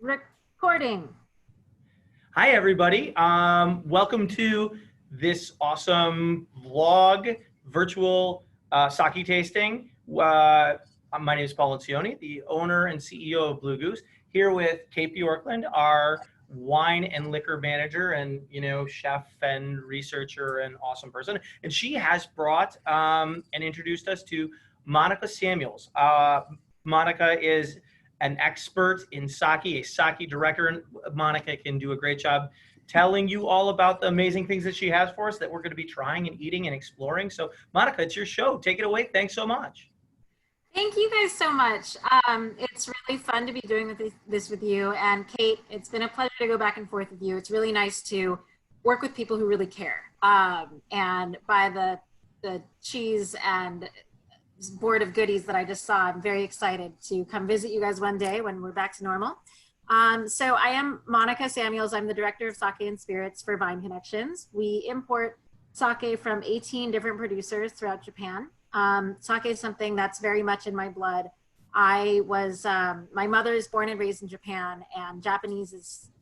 Recording. Hi, everybody. Welcome to this awesome vlog, virtual sake tasting. My name is Paul Lencioni, the owner and CEO of Blue Goose, here with Kate Bjorkland, our wine and liquor manager and, chef and researcher and awesome person. And she has brought and introduced us to Monica Samuels. Monica is an expert in sake, a sake director. And Monica can do a great job telling you all about the amazing things that she has for us that we're going to be trying and eating and exploring. So, Monica, it's your show. Take it away. Thanks so much. Thank you guys so much. It's really fun to be doing this with you. And Kate, it's been a pleasure to go back and forth with you. It's really nice to work with people who really care. And by the cheese and board of goodies that I just saw, I'm very excited to come visit you guys one day when we're back to normal. So I am Monica Samuels. I'm the director of sake and spirits for Vine Connections. We import sake from 18 different producers throughout Japan. Sake is something that's very much in my blood. My mother is born and raised in Japan, and Japanese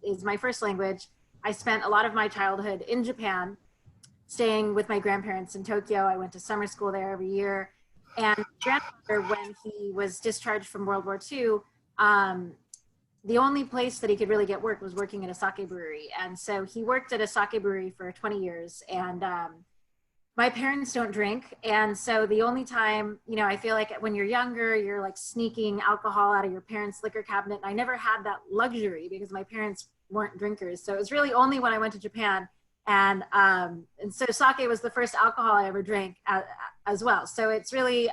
is my first language. I spent a lot of my childhood in Japan, staying with my grandparents in Tokyo. I went to summer school there every year. And grandfather, when he was discharged from World War II, the only place that he could really get work was working at a sake brewery. And so he worked at a sake brewery for 20 years. And my parents don't drink. And so the only time, I feel like when you're younger, you're like sneaking alcohol out of your parents' liquor cabinet. And I never had that luxury because my parents weren't drinkers. So it was really only when I went to Japan. And so sake was the first alcohol I ever drank as well. So it's really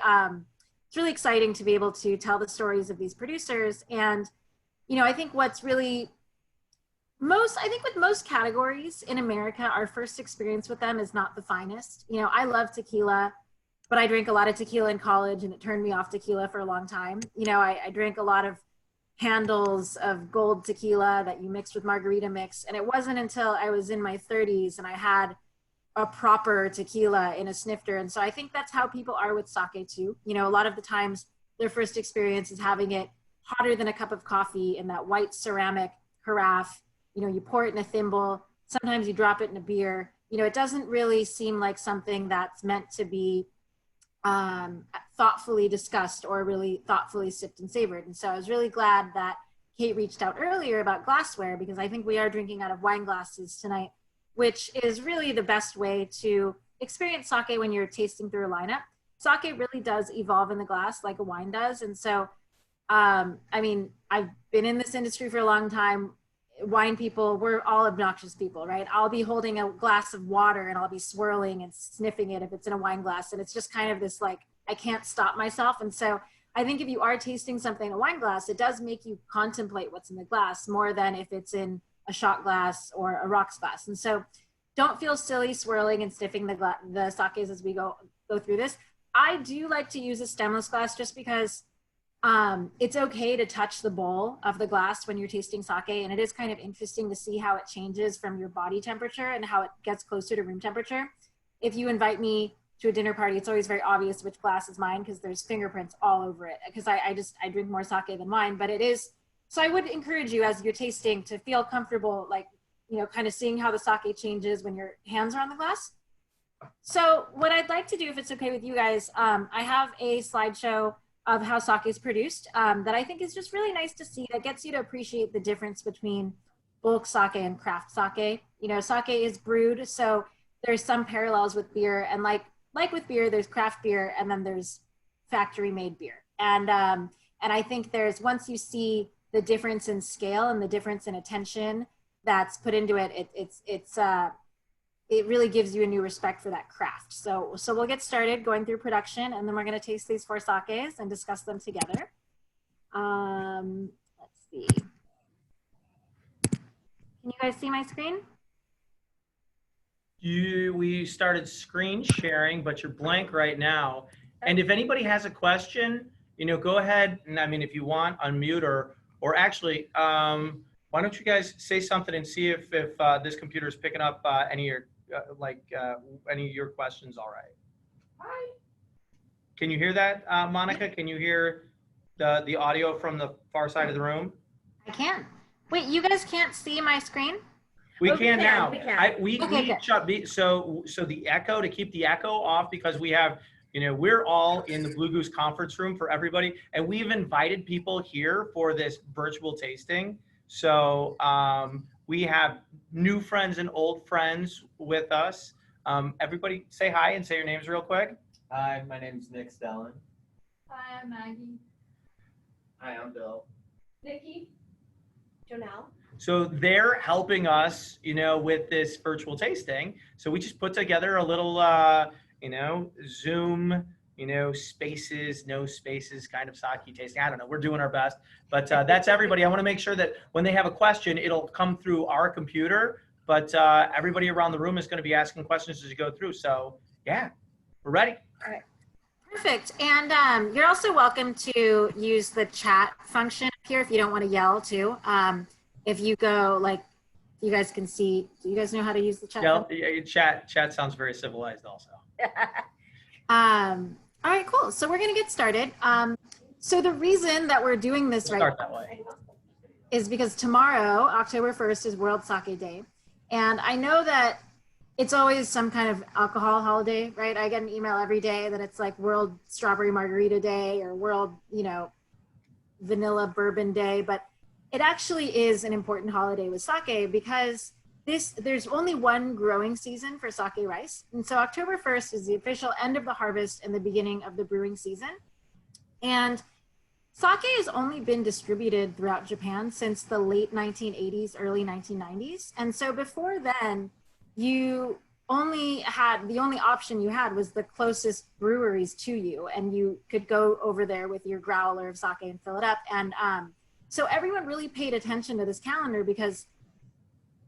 exciting to be able to tell the stories of these producers. And, I think what's really with most categories in America, our first experience with them is not the finest. I love tequila, but I drank a lot of tequila in college and it turned me off tequila for a long time. I drank a lot of handles of gold tequila that you mixed with margarita mix. And it wasn't until I was in my 30s and I had a proper tequila in a snifter. And so I think that's how people are with sake too. A lot of the times their first experience is having it hotter than a cup of coffee in that white ceramic carafe. You pour it in a thimble. Sometimes you drop it in a beer. It doesn't really seem like something that's meant to be thoughtfully discussed or really thoughtfully sipped and savored. And so I was really glad that Kate reached out earlier about glassware, because I think we are drinking out of wine glasses tonight, which is really the best way to experience sake when you're tasting through a lineup. Sake really does evolve in the glass like a wine does. And so, I've been in this industry for a long time. Wine people, we're all obnoxious people, right? I'll be holding a glass of water and I'll be swirling and sniffing it if it's in a wine glass. And it's just kind of this, like, I can't stop myself. And so I think if you are tasting something in a wine glass, it does make you contemplate what's in the glass more than if it's in a shot glass or a rocks glass. And so don't feel silly swirling and sniffing the sakes as we go through this. I do like to use a stemless glass just because it's okay to touch the bowl of the glass when you're tasting sake. And it is kind of interesting to see how it changes from your body temperature and how it gets closer to room temperature. If you invite me to a dinner party, it's always very obvious which glass is mine because there's fingerprints all over it, because I drink more sake than wine. But it is, so I would encourage you as you're tasting to feel comfortable, like, kind of seeing how the sake changes when your hands are on the glass. So what I'd like to do, if it's okay with you guys, I have a slideshow of how sake is produced that I think is just really nice to see, that gets you to appreciate the difference between bulk sake and craft sake. Sake is brewed, so there's some parallels with beer, and like with beer, there's craft beer and then there's factory made beer. And I think once you see the difference in scale and the difference in attention that's put into it, it really gives you a new respect for that craft. So we'll get started going through production, and then we're going to taste these 4 sakes and discuss them together. Let's see. Can you guys see my screen? We started screen sharing, but you're blank right now. And if anybody has a question, go ahead and if you want, unmute or actually, why don't you guys say something and see if this computer is picking up any of your questions. All right. Hi. Can you hear that, Monica? Can you hear the audio from the far side of the room? I can. Wait, you guys can't see my screen? We Oh, can now. we can. We Okay, good. so the echo, to keep the echo off, because we have, we're all in the Blue Goose conference room for everybody, and we've invited people here for this virtual tasting. So we have new friends and old friends with us. Everybody say hi and say your names real quick. Hi, my name's Nick Stellan. Hi, I'm Maggie. Hi, I'm Bill. Nikki. Jonelle. So they're helping us, with this virtual tasting. So we just put together a little, Zoom, spaces, no spaces kind of sake tasting. I don't know. We're doing our best, but that's everybody. I want to make sure that when they have a question, it'll come through our computer, but everybody around the room is going to be asking questions as you go through. So yeah, we're ready. All right. Perfect. And you're also welcome to use the chat function here if you don't want to yell too. If you go, like, you guys can see, do you guys know how to use the chat? Chat sounds very civilized also. All right, cool. So we're going to get started. So the reason that we're doing this Start that way. is because tomorrow, October 1st, is World Sake Day. And I know that it's always some kind of alcohol holiday, right? I get an email every day that it's like World Strawberry Margarita Day or World, Vanilla Bourbon Day. But it actually is an important holiday with sake because there's only one growing season for sake rice. And so October 1st is the official end of the harvest and the beginning of the brewing season. And sake has only been distributed throughout Japan since the late 1980s, early 1990s. And so before then, the only option you had was the closest breweries to you, and you could go over there with your growler of sake and fill it up. And so everyone really paid attention to this calendar because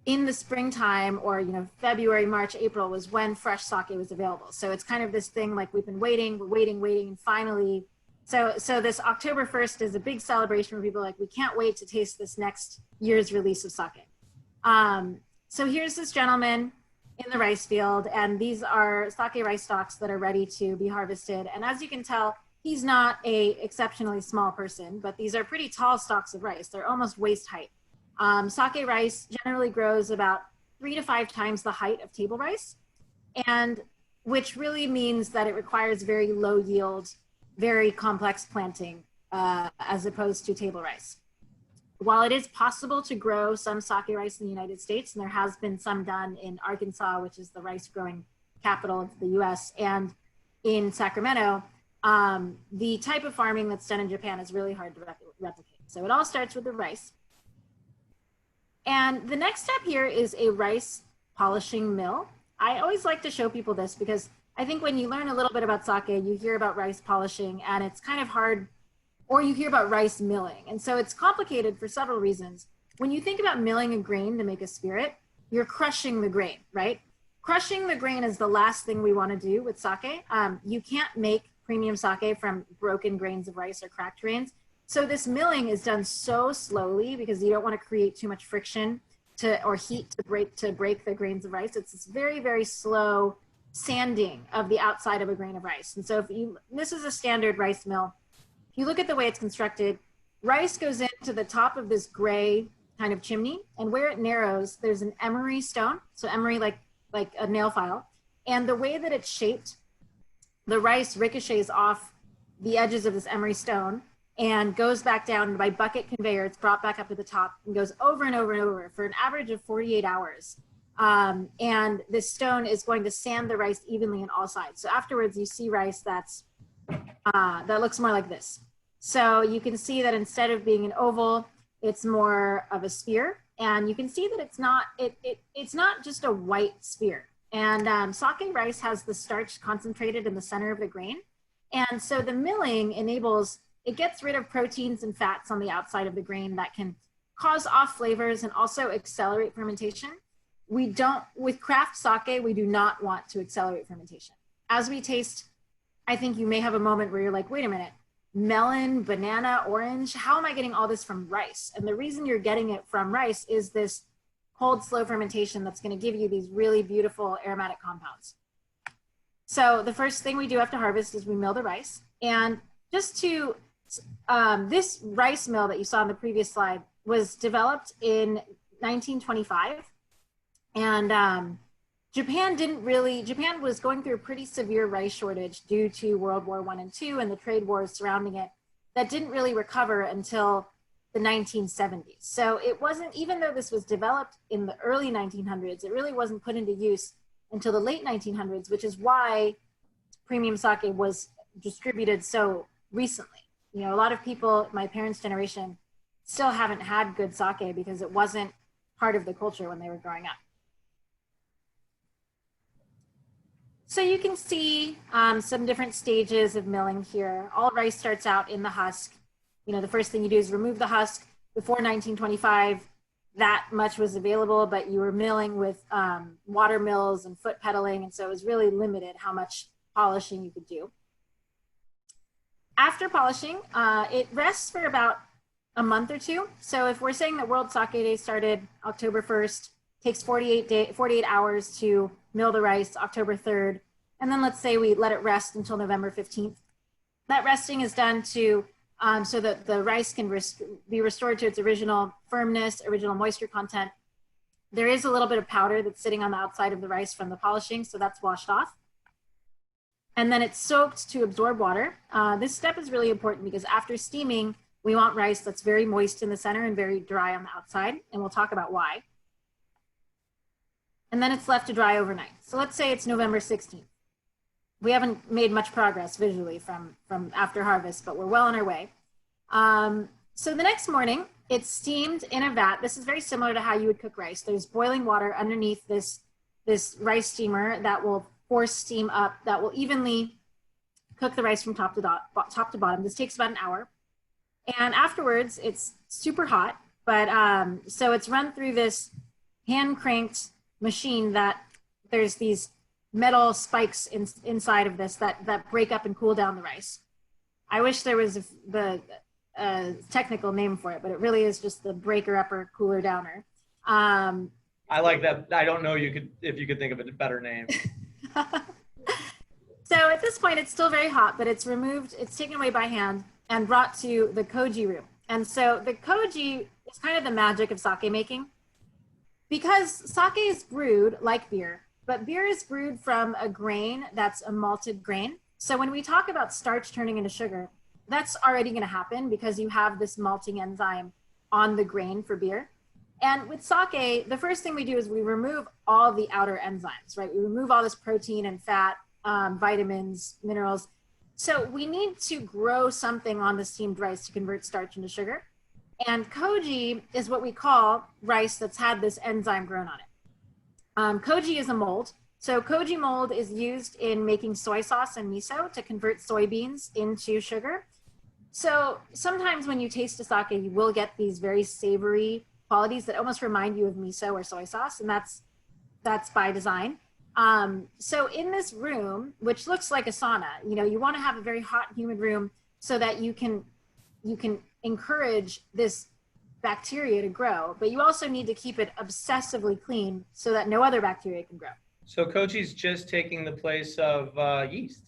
in the springtime or, February, March, April was when fresh sake was available. So it's kind of this thing like we've been waiting, and finally, so this October 1st is a big celebration for people like, we can't wait to taste this next year's release of sake. So here's this gentleman in the rice field, and these are sake rice stalks that are ready to be harvested. And as you can tell, he's not a exceptionally small person, but these are pretty tall stalks of rice. They're almost waist height. Sake rice generally grows about 3 to 5 times the height of table rice, and which really means that it requires very low yield, very complex planting, as opposed to table rice. While it is possible to grow some sake rice in the United States, and there has been some done in Arkansas, which is the rice growing capital of the US, and in Sacramento, the type of farming that's done in Japan is really hard to replicate. So it all starts with the rice. And the next step here is a rice polishing mill. I always like to show people this because I think when you learn a little bit about sake, you hear about rice polishing and it's kind of hard, or you hear about rice milling. And so it's complicated for several reasons. When you think about milling a grain to make a spirit, you're crushing the grain, right? Crushing the grain is the last thing we want to do with sake. You can't make premium sake from broken grains of rice or cracked grains. So this milling is done so slowly because you don't want to create too much friction or heat to break the grains of rice. It's this very, very slow sanding of the outside of a grain of rice. And so this is a standard rice mill. If you look at the way it's constructed, rice goes into the top of this gray kind of chimney, and where it narrows, there's an emery stone. So emery like a nail file. And the way that it's shaped, the rice ricochets off the edges of this emery stone and goes back down, and by bucket conveyor, it's brought back up to the top and goes over and over and over for an average of 48 hours. And this stone is going to sand the rice evenly on all sides. So afterwards, you see rice that looks more like this. So you can see that instead of being an oval, it's more of a sphere. And you can see that it's not just a white sphere. And sake rice has the starch concentrated in the center of the grain. And so the milling it gets rid of proteins and fats on the outside of the grain that can cause off flavors and also accelerate fermentation. With craft sake, we do not want to accelerate fermentation. As we taste, I think you may have a moment where you're like, wait a minute, melon, banana, orange, how am I getting all this from rice? And the reason you're getting it from rice is this cold, slow fermentation that's going to give you these really beautiful aromatic compounds. So the first thing we do after harvest is we mill the rice. And just to, this rice mill that you saw in the previous slide, was developed in 1925, and Japan was going through a pretty severe rice shortage due to World War I and II and the trade wars surrounding it that didn't really recover until the 1970s. So it wasn't, even though this was developed in the early 1900s, it really wasn't put into use until the late 1900s, which is why premium sake was distributed so recently. You know, a lot of people, my parents' generation, still haven't had good sake because it wasn't part of the culture when they were growing up. So you can see some different stages of milling here. All rice starts out in the husk. You know, the first thing you do is remove the husk. Before 1925, that much was available, but you were milling with water mills and foot pedaling, and so it was really limited how much polishing you could do. After polishing, it rests for about a month or two. So if we're saying that World Sake Day started October 1st, takes 48 hours to mill the rice, October 3rd, and then let's say we let it rest until November 15th. That resting is done to so that the rice can be restored to its original firmness, original moisture content. There is a little bit of powder that's sitting on the outside of the rice from the polishing, so that's washed off. And then it's soaked to absorb water. This step is really important because after steaming, we want rice that's very moist in the center and very dry on the outside, and we'll talk about why. And then it's left to dry overnight. So let's say it's November 16th. We haven't made much progress visually from after harvest, but we're well on our way. So the next morning, it's steamed in a vat. This is very similar to how you would cook rice. There's boiling water underneath this rice steamer that will force steam up, that will evenly cook the rice from top to bottom. This takes about an hour. And afterwards, it's super hot, but so it's run through this hand-cranked machine that there's these metal spikes inside of this that break up and cool down the rice. I wish there was the technical name for it, but it really is just the breaker upper, cooler downer. I like that. I don't know if you could think of a better name. So at this point, it's still very hot, but it's removed, it's taken away by hand and brought to the koji room. And so the koji is kind of the magic of sake making, because sake is brewed like beer, but beer is brewed from a grain that's a malted grain. So when we talk about starch turning into sugar, that's already going to happen because you have this malting enzyme on the grain for beer. And with sake, the first thing we do is we remove all the outer enzymes, right? We remove all this protein and fat, vitamins, minerals. So we need to grow something on the steamed rice to convert starch into sugar. And koji is what we call rice that's had this enzyme grown on it. Koji is a mold. So koji mold is used in making soy sauce and miso to convert soybeans into sugar. So sometimes when you taste a sake, you will get these very savory qualities that almost remind you of miso or soy sauce, and that's by design. So in this room, which looks like a sauna, you know, you want to have a very hot, humid room so that you can encourage this bacteria to grow, but you also need to keep it obsessively clean so that no other bacteria can grow. So koji's just taking the place of yeast?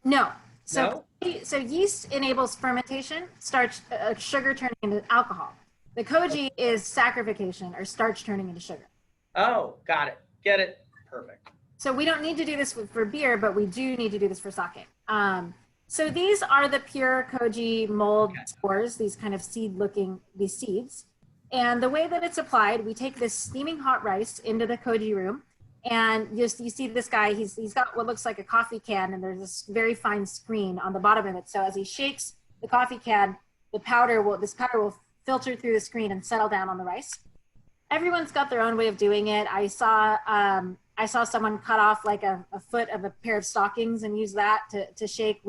No. No? So yeast enables fermentation, sugar turning into alcohol. The koji is saccharification, or starch turning into sugar. Oh, got it. Get it. Perfect. So we don't need to do this for beer, but we do need to do this for sake. So these are the pure koji mold spores, these kind of these seeds. And the way that it's applied, we take this steaming hot rice into the koji room, and you see this guy, he's got what looks like a coffee can, and there's this very fine screen on the bottom of it. So as he shakes the coffee can, this powder will filter through the screen and settle down on the rice. Everyone's got their own way of doing it. I saw someone cut off like a foot of a pair of stockings and use that to shake.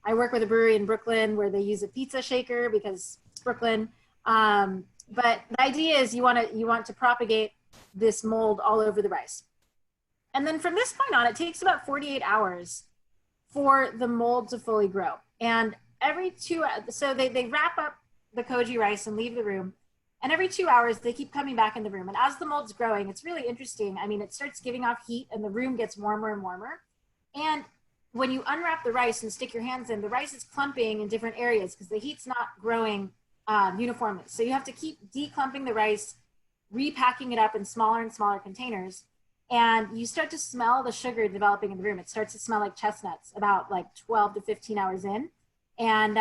I work with a brewery in Brooklyn where they use a pizza shaker because it's Brooklyn. But the idea is you want to propagate this mold all over the rice. And then from this point on, it takes about 48 hours for the mold to fully grow. And so they wrap up the koji rice and leave the room. And every 2 hours, they keep coming back in the room. And as the mold's growing, it's really interesting. I mean, it starts giving off heat and the room gets warmer and warmer. And when you unwrap the rice and stick your hands in, the rice is clumping in different areas because the heat's not growing uniformly. So you have to keep declumping the rice, repacking it up in smaller and smaller containers, and you start to smell the sugar developing in the room. It starts to smell like chestnuts about like 12 to 15 hours in. And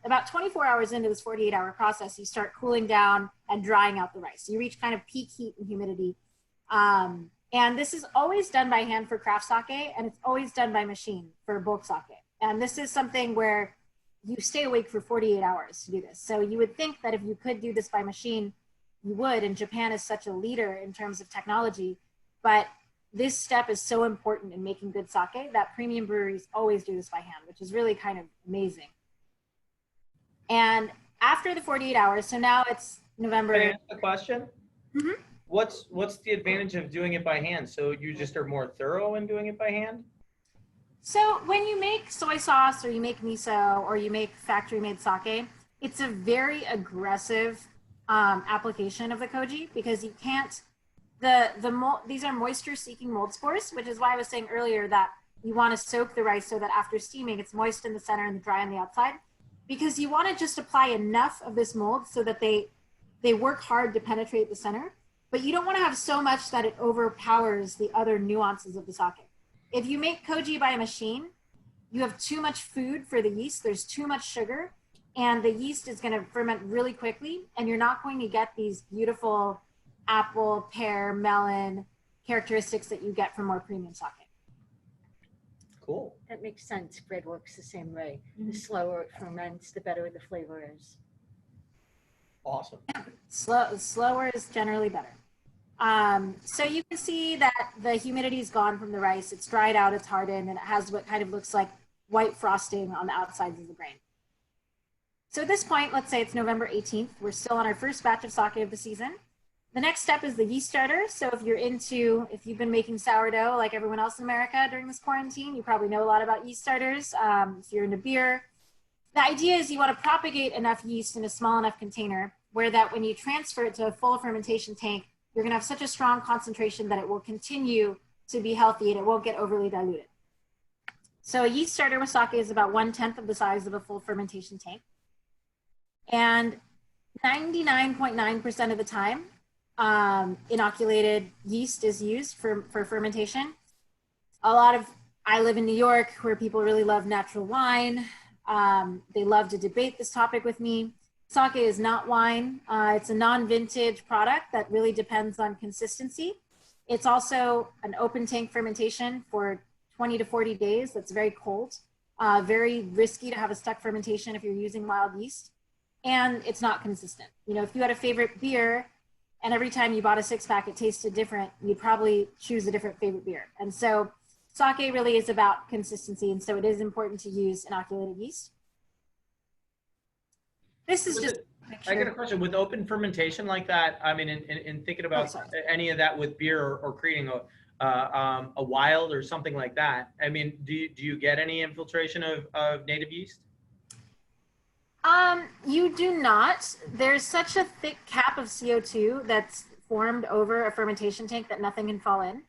about 24 hours into this 48-hour process, you start cooling down and drying out the rice. You reach kind of peak heat and humidity. And this is always done by hand for craft sake, and it's always done by machine for bulk sake. And this is something where you stay awake for 48 hours to do this. So you would think that if you could do this by machine, you would, and Japan is such a leader in terms of technology. But this step is so important in making good sake that premium breweries always do this by hand, which is really kind of amazing. And after the 48 hours, so now it's November. Can I ask a question? Mm-hmm. What's the advantage of doing it by hand? So you just are more thorough in doing it by hand? So when you make soy sauce or you make miso or you make factory-made sake, it's a very aggressive application of the koji because you can't, these are moisture-seeking mold spores, which is why I was saying earlier that you want to soak the rice so that after steaming, it's moist in the center and dry on the outside, because you want to just apply enough of this mold so that they work hard to penetrate the center, but you don't want to have so much that it overpowers the other nuances of the sake. If you make koji by a machine, you have too much food for the yeast. There's too much sugar, and the yeast is going to ferment really quickly, and you're not going to get these beautiful apple, pear, melon characteristics that you get from more premium sake. Cool. That makes sense. Bread works the same way. The slower it ferments, the better the flavor is. Awesome. Slower is generally better. So you can see that the humidity is gone from the rice. It's dried out, it's hardened, and it has what kind of looks like white frosting on the outsides of the grain. So at this point, let's say it's November 18th. We're still on our first batch of sake of the season. The next step is the yeast starter. So if you've been making sourdough like everyone else in America during this quarantine, you probably know a lot about yeast starters. If you're into beer, the idea is you want to propagate enough yeast in a small enough container where that when you transfer it to a full fermentation tank, you're going to have such a strong concentration that it will continue to be healthy and it won't get overly diluted. So a yeast starter with sake is about 1/10 of the size of a full fermentation tank. And 99.9% of the time, inoculated yeast is used for fermentation. I live in New York where people really love natural wine. They love to debate this topic with me. Sake is not wine. It's a non-vintage product that really depends on consistency. It's also an open tank fermentation for 20 to 40 days. That's very cold, very risky to have a stuck fermentation if you're using wild yeast. And it's not consistent. You know, if you had a favorite beer and every time you bought a 6-pack, it tasted different, you'd probably choose a different favorite beer. And so sake really is about consistency. And so it is important to use inoculated yeast. This is just a picture. I got a question. With open fermentation like that, I mean, in thinking about any of that with beer or creating a wild or something like that, I mean, do you get any infiltration of native yeast? You do not. There's such a thick cap of CO2 that's formed over a fermentation tank that nothing can fall in.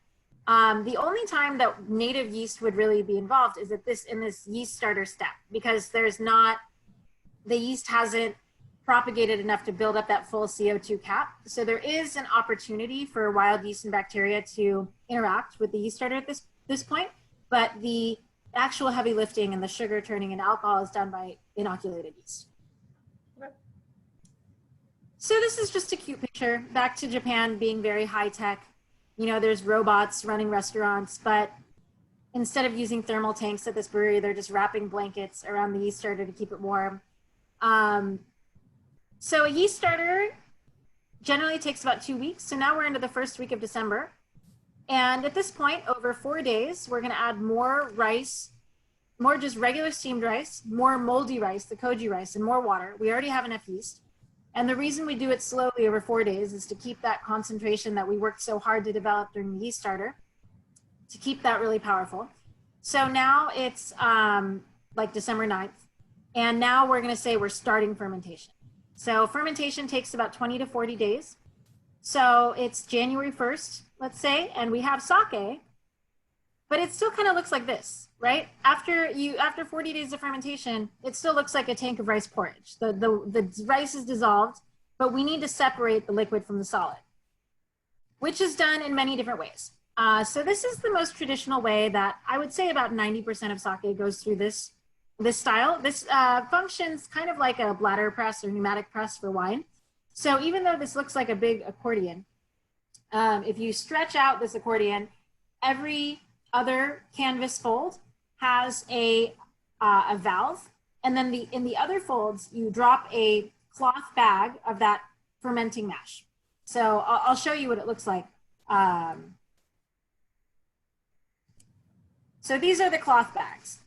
The only time that native yeast would really be involved is in this yeast starter step, because the yeast hasn't propagated enough to build up that full CO2 cap. So there is an opportunity for wild yeast and bacteria to interact with the yeast starter at this point, but the actual heavy lifting and the sugar turning into alcohol is done by inoculated yeast. Okay. So this is just a cute picture. Back to Japan being very high tech. You know, there's robots running restaurants, but instead of using thermal tanks at this brewery, they're just wrapping blankets around the yeast starter to keep it warm. So a yeast starter generally takes about 2 weeks. So now we're into the first week of December. And at this point, over 4 days, we're going to add more rice, more just regular steamed rice, more moldy rice, the koji rice, and more water. We already have enough yeast. And the reason we do it slowly over 4 days is to keep that concentration that we worked so hard to develop during the yeast starter, to keep that really powerful. So now it's like December 9th. And now we're going to say we're starting fermentation. So fermentation takes about 20 to 40 days. So it's January 1st, let's say, and we have sake but it still kind of looks like this, right? After 40 days of fermentation, it still looks like a tank of rice porridge. The rice is dissolved, but we need to separate the liquid from the solid, which is done in many different ways. So this is the most traditional way that I would say about 90% of sake goes through this style. This functions kind of like a bladder press or pneumatic press for wine. So even though this looks like a big accordion, if you stretch out this accordion, every other canvas fold has a valve, and then in the other folds, you drop a cloth bag of that fermenting mash. So I'll show you what it looks like. So these are the cloth bags.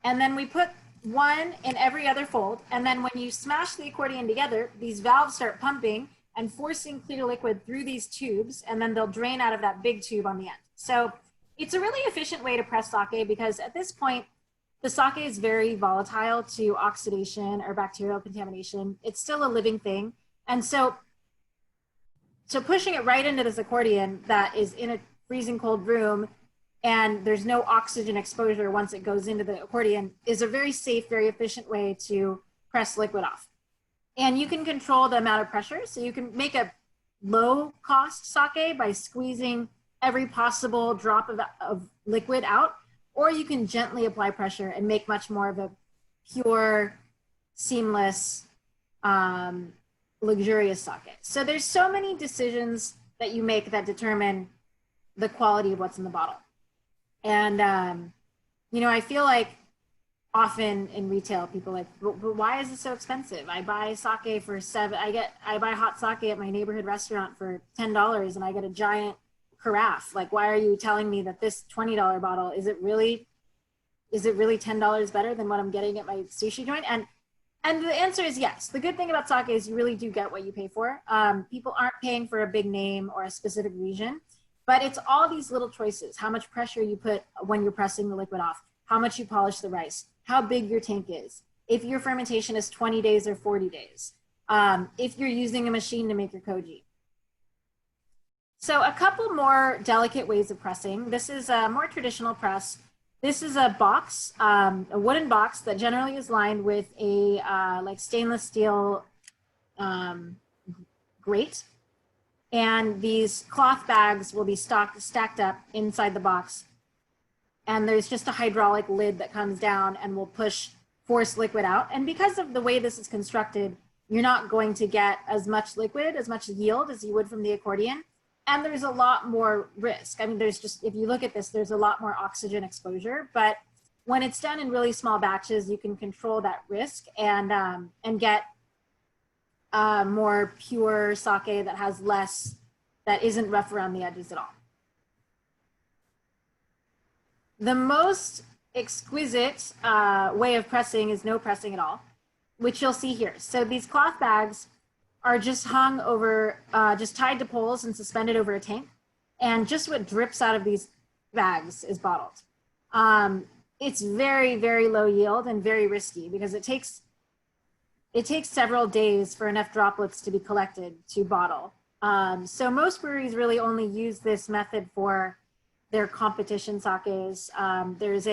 And then we put one in every other fold. And then when you smash the accordion together, these valves start pumping and forcing clear liquid through these tubes, and then they'll drain out of that big tube on the end. So it's a really efficient way to press sake, because at this point, the sake is very volatile to oxidation or bacterial contamination. It's still a living thing. And so pushing it right into this accordion that is in a freezing cold room and there's no oxygen exposure once it goes into the accordion is a very safe, very efficient way to press liquid off. And you can control the amount of pressure. So you can make a low cost sake by squeezing every possible drop of liquid out, or you can gently apply pressure and make much more of a pure, seamless, luxurious sake. So there's so many decisions that you make that determine the quality of what's in the bottle. And, you know, I feel like often in retail, people are like, but why is it so expensive? I buy sake for I buy hot sake at my neighborhood restaurant for $10 and I get a giant carafe. Like, why are you telling me that this $20 bottle, is it really $10 better than what I'm getting at my sushi joint? And the answer is yes. The good thing about sake is you really do get what you pay for. People aren't paying for a big name or a specific region, but it's all these little choices. How much pressure you put when you're pressing the liquid off, how much you polish the rice, how big your tank is, if your fermentation is 20 days or 40 days, if you're using a machine to make your koji. So a couple more delicate ways of pressing. This is a more traditional press. This is a box, a wooden box that generally is lined with a like stainless steel grate. And these cloth bags will be stacked up inside the box. And there's just a hydraulic lid that comes down and will force liquid out. And because of the way this is constructed, you're not going to get as much liquid, as much yield as you would from the accordion. And there's a lot more risk. I mean, if you look at this, there's a lot more oxygen exposure, but when it's done in really small batches, you can control that risk and get more pure sake that isn't rough around the edges at all. The most exquisite way of pressing is no pressing at all, which you'll see here. So these cloth bags are just hung over, just tied to poles and suspended over a tank. And just what drips out of these bags is bottled. It's very, very low yield and very risky because it takes several days for enough droplets to be collected to bottle. So most breweries really only use this method for their competition sakes. There's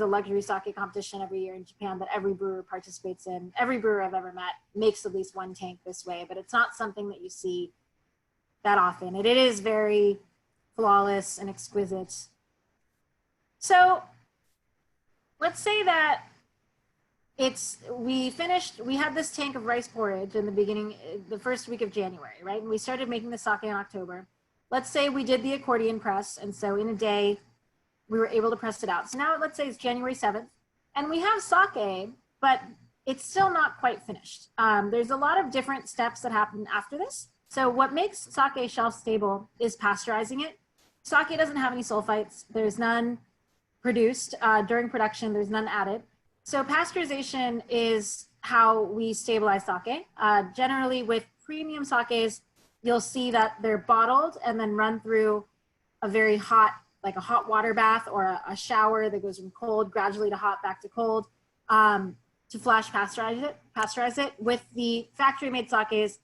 a luxury sake competition every year in Japan that every brewer participates in. Every brewer I've ever met makes at least one tank this way, but it's not something that you see that often. It is very flawless and exquisite. So let's say that we had this tank of rice porridge in the first week of January, right? And we started making the sake in October. Let's say we did the accordion press, and so in a day, we were able to press it out. So now let's say it's January 7th, and we have sake, but it's still not quite finished. There's a lot of different steps that happen after this. So what makes sake shelf stable is pasteurizing it. Sake doesn't have any sulfites. There's none produced during production. There's none added. So pasteurization is how we stabilize sake. Generally with premium sakes, you'll see that they're bottled and then run through a very hot, like a hot water bath or a shower that goes from cold gradually to hot back to cold to flash pasteurize it. With the factory made sakes,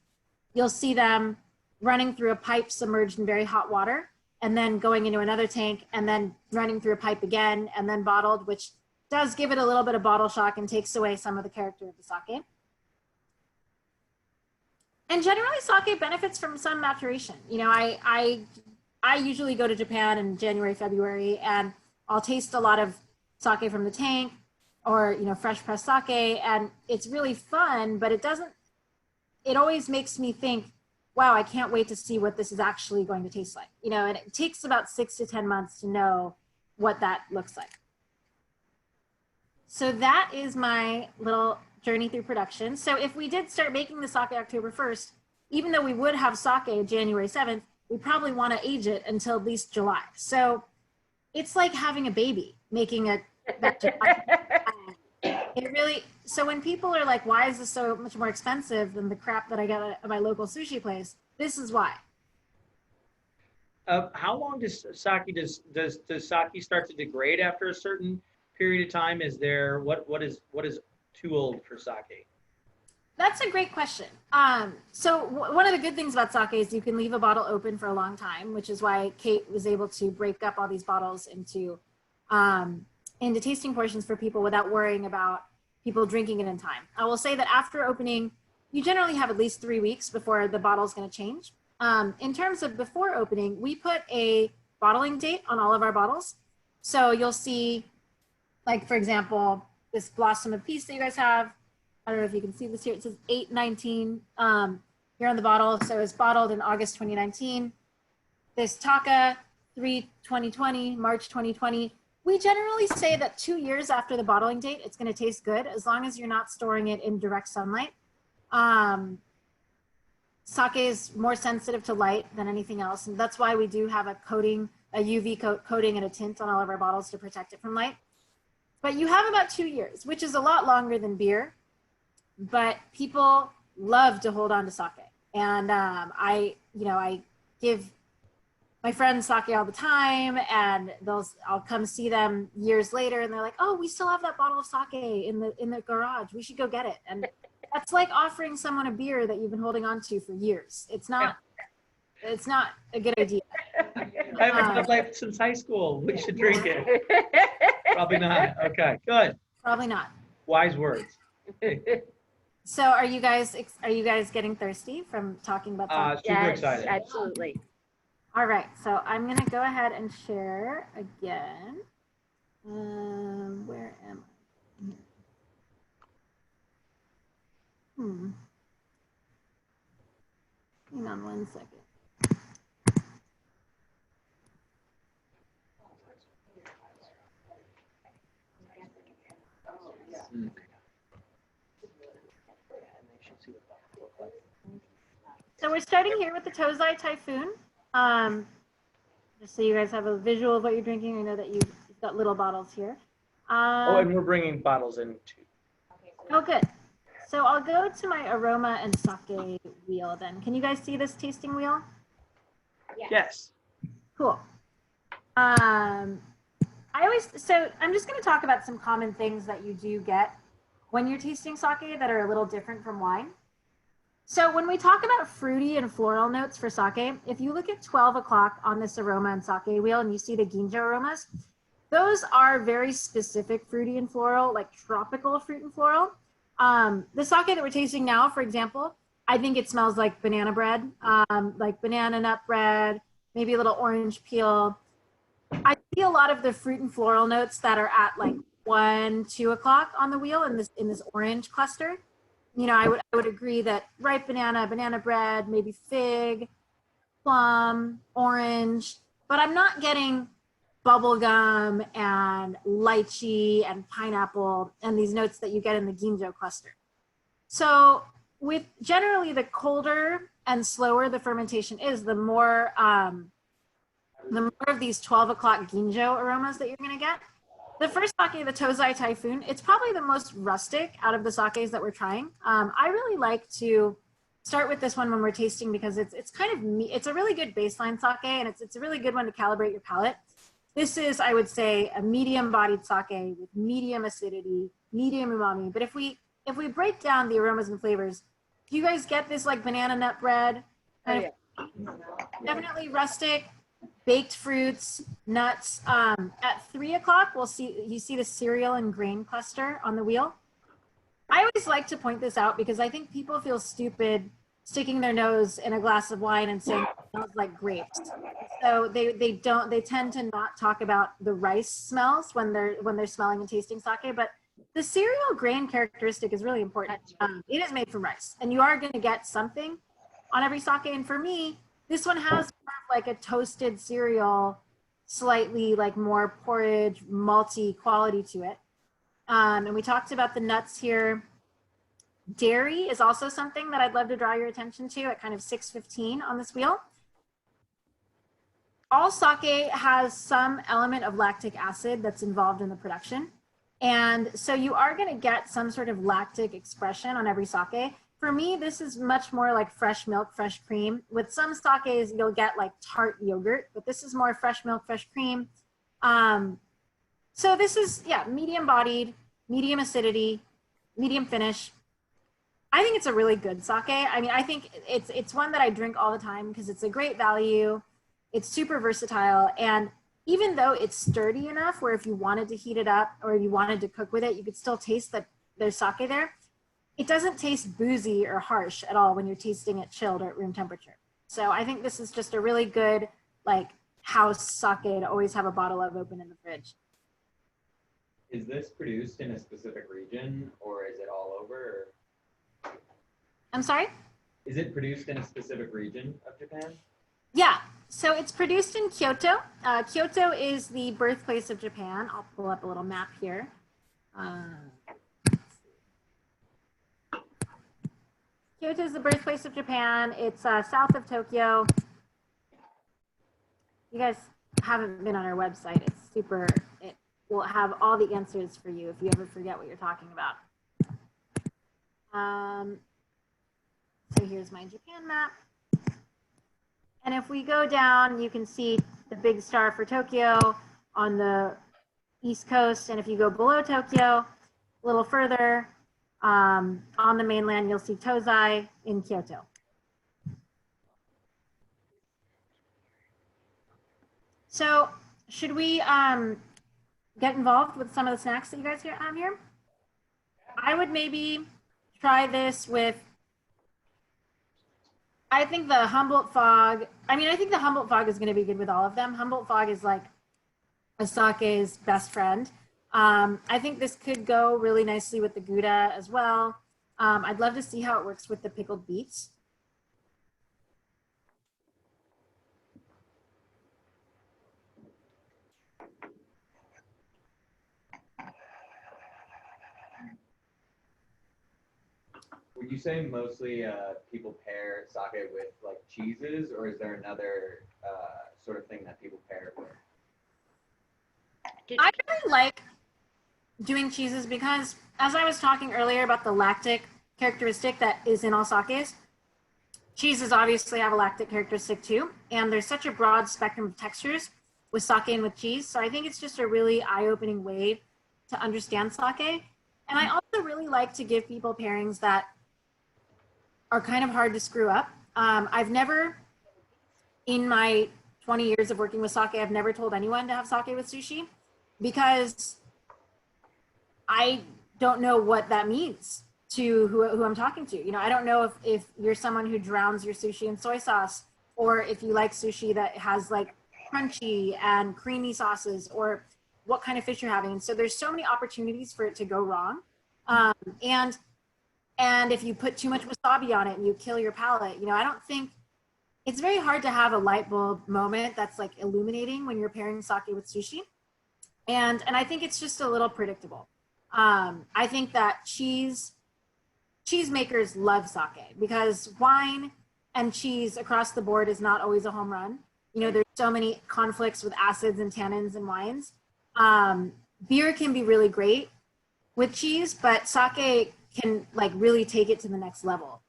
you'll see them running through a pipe submerged in very hot water and then going into another tank and then running through a pipe again and then bottled, which does give it a little bit of bottle shock and takes away some of the character of the sake. And generally sake benefits from some maturation. You know, I usually go to Japan in January, February, and I'll taste a lot of sake from the tank or, you know, fresh pressed sake, and it's really fun, but it always makes me think, wow, I can't wait to see what this is actually going to taste like. You know, and it takes about 6 to 10 months to know what that looks like. So that is my little journey through production. So if we did start making the sake October 1st, even though we would have sake January 7th, we probably want to age it until at least July. So it's like having a baby, making a batch of it really, so when people are like, why is this so much more expensive than the crap that I get at my local sushi place? This is why. How long does sake start to degrade after a certain period of time? Is there what is too old for sake? That's a great question. So one of the good things about sake is you can leave a bottle open for a long time, which is why Kate was able to break up all these bottles into tasting portions for people without worrying about people drinking it in time. I will say that after opening, you generally have at least 3 weeks before the bottle is going to change. In terms of before opening, we put a bottling date on all of our bottles. So you'll see, like, for example, this Blossom of Peace that you guys have. I don't know if you can see this here. It says 8/19 here on the bottle. So it's bottled in August 2019. This Taka 3/2020, March 2020. We generally say that 2 years after the bottling date, it's going to taste good as long as you're not storing it in direct sunlight. Sake is more sensitive to light than anything else. And that's why we do have a coating, a UV coating and a tint on all of our bottles to protect it from light. But you have about 2 years, which is a lot longer than beer. But people love to hold on to sake. And I give my friends sake all the time, and I'll come see them years later, and they're like, "Oh, we still have that bottle of sake in the garage. We should go get it." And that's like offering someone a beer that you've been holding on to for years. It's not a good idea. I haven't had life since high school. We should drink it. Probably not. Okay, good. Probably not. Wise words. So are you guys getting thirsty from talking about sake? Super Yes, excited. absolutely. All right, so I'm gonna go ahead and share again. Where am I? Hang on 1 second. So we're starting here with the Tozai Typhoon. Just so you guys have a visual of what you're drinking. I know that you've got little bottles here. And we're bringing bottles in too. Oh, good. So I'll go to my aroma and sake wheel then. Can you guys see this tasting wheel? Yes. Cool. So I'm just going to talk about some common things that you do get when you're tasting sake that are a little different from wine. So when we talk about fruity and floral notes for sake, if you look at 12 o'clock on this aroma and sake wheel and you see the ginjo aromas, those are very specific fruity and floral, like tropical fruit and floral. The sake that we're tasting now, for example, I think it smells like banana bread, like banana nut bread, maybe a little orange peel. I see a lot of the fruit and floral notes that are at like 1, 2 o'clock on the wheel in this orange cluster. You know, I would agree that ripe banana bread, maybe fig, plum, orange, but I'm not getting bubblegum and lychee and pineapple and these notes that you get in the ginjo cluster. So with generally the colder and slower the fermentation is, the more of these 12 o'clock ginjo aromas that you're going to get. The first sake, the Tozai Typhoon, it's probably the most rustic out of the sakes that we're trying. I really like to start with this one when we're tasting because it's kind of it's a really good baseline sake, and it's a really good one to calibrate your palate. This is, I would say, a medium-bodied sake with medium acidity, medium umami. But if we break down the aromas and flavors, do you guys get this like banana nut bread? Definitely rustic. baked fruits, nuts. At 3 o'clock, you see the cereal and grain cluster on the wheel. I always like to point this out because I think people feel stupid sticking their nose in a glass of wine and saying it smells like grapes. So they tend to not talk about the rice smells when they're smelling and tasting sake, but the cereal grain characteristic is really important. It is made from rice, and you are going to get something on every sake. And for me, this one has sort of like a toasted cereal, slightly like more porridge, malty quality to it. And we talked about the nuts here. Dairy is also something that I'd love to draw your attention to at kind of 6:15 on this wheel. All sake has some element of lactic acid that's involved in the production. And so you are going to get some sort of lactic expression on every sake. For me, this is much more like fresh milk, fresh cream. With some sakes, you'll get like tart yogurt, but this is more fresh milk, fresh cream. So this is, yeah, medium bodied, medium acidity, medium finish. I think it's a really good sake. I mean, I think it's one that I drink all the time because it's a great value. It's super versatile. And even though it's sturdy enough where if you wanted to heat it up or you wanted to cook with it, you could still taste that there's sake there. It doesn't taste boozy or harsh at all when you're tasting it chilled or at room temperature. So I think this is just a really good, like, house sake to always have a bottle of open in the fridge. Is this produced in a specific region or is it all over? Or I'm sorry? is it produced in a specific region of Japan? Yeah, so it's produced in Kyoto. Kyoto is the birthplace of Japan. I'll pull up a little map here. Kyoto is the birthplace of Japan. It's south of Tokyo. You guys haven't been on our website. It's super, it will have all the answers for you if you ever forget what you're talking about. So here's my Japan map. And if we go down, you can see the big star for Tokyo on the east coast. And if you go below Tokyo, a little further, on the mainland, you'll see Tozai in Kyoto. So should we get involved with some of the snacks that you guys have here? I would maybe try this with, I think the Humboldt Fog. I mean, I think the Humboldt Fog is going to be good with all of them. Humboldt Fog is like a sake's best friend. I think this could go really nicely with the Gouda as well. I'd love to see how it works with the pickled beets. Would you say mostly people pair sake with like cheeses, or is there another sort of thing that people pair it with? I really like doing cheeses because, as I was talking earlier about the lactic characteristic that is in all sakes, cheeses obviously have a lactic characteristic too. And there's such a broad spectrum of textures with sake and with cheese. So I think it's just a really eye-opening way to understand sake. And I also really like to give people pairings that are kind of hard to screw up. I've never, in my 20 years of working with sake, I've never told anyone to have sake with sushi because I don't know what that means to who I'm talking to. You know, I don't know if you're someone who drowns your sushi in soy sauce, or if you like sushi that has like crunchy and creamy sauces, or what kind of fish you're having. And so there's so many opportunities for it to go wrong. And if you put too much wasabi on it and you kill your palate, you know, I don't think, it's very hard to have a light bulb moment that's like illuminating when you're pairing sake with sushi. And I think it's just a little predictable. I think that cheese makers love sake because wine and cheese across the board is not always a home run. You know, there's so many conflicts with acids and tannins and wines. Beer can be really great with cheese, but sake can like really take it to the next level.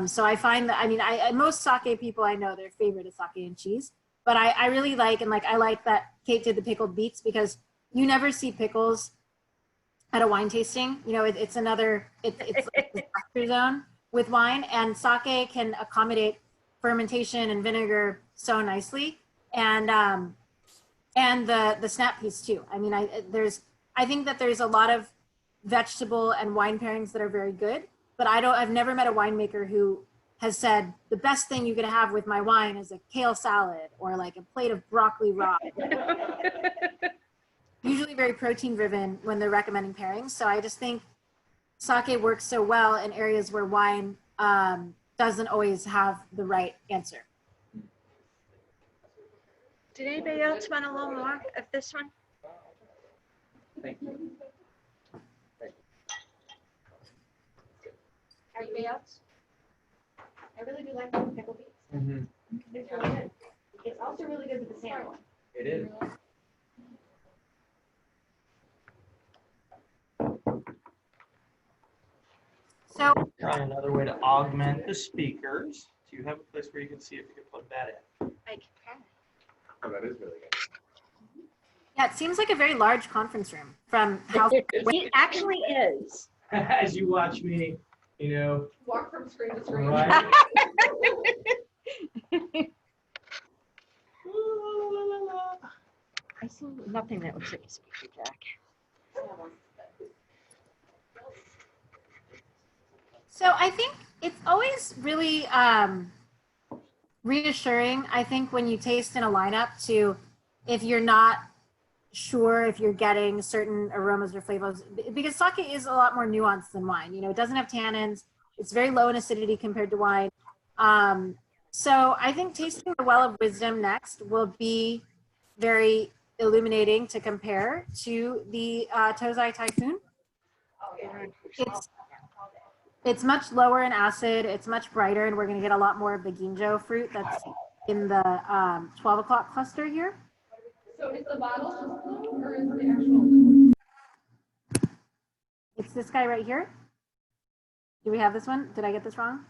So I find that, I mean, most sake people I know, their favorite is sake and cheese, but I really like, and like, I like that Kate did the pickled beets because you never see pickles at a wine tasting. You know, it's another, it's like the texture zone with wine, and sake can accommodate fermentation and vinegar so nicely. and the snap piece too. I mean, I think that there's a lot of vegetable and wine pairings that are very good, but I've never met a winemaker who has said the best thing you could have with my wine is a kale salad or like a plate of broccoli raw. Usually very protein driven when they're recommending pairings. So I just think sake works so well in areas where wine doesn't always have the right answer. Did anybody else want a little more of this one? Thank you. Everybody else? I really do like the pickle beets. Mm-hmm. It's really good. It's also really good with the salmon. It is. So Try another way to augment the speakers. Do you have a place where you can see if you can plug that in? I can try. Oh, that is really good. yeah, it seems like a very large conference room from how It actually is. As you watch me, you know, Walk from screen to screen. right? I see nothing that looks like a speaker jack. So I think it's always really reassuring, I think, when you taste in a lineup to, if you're not sure if you're getting certain aromas or flavors, because sake is a lot more nuanced than wine. You know, it doesn't have tannins. It's very low in acidity compared to wine. So I think tasting the Well of Wisdom next will be very illuminating to compare to the Tozai Typhoon. It's much lower in acid, it's much brighter, and we're going to get a lot more of the ginjo fruit that's in the 12 o'clock cluster here. So is the bottle just blue or is the actual liquid? It's this guy right here. Do we have this one? Did I get this wrong?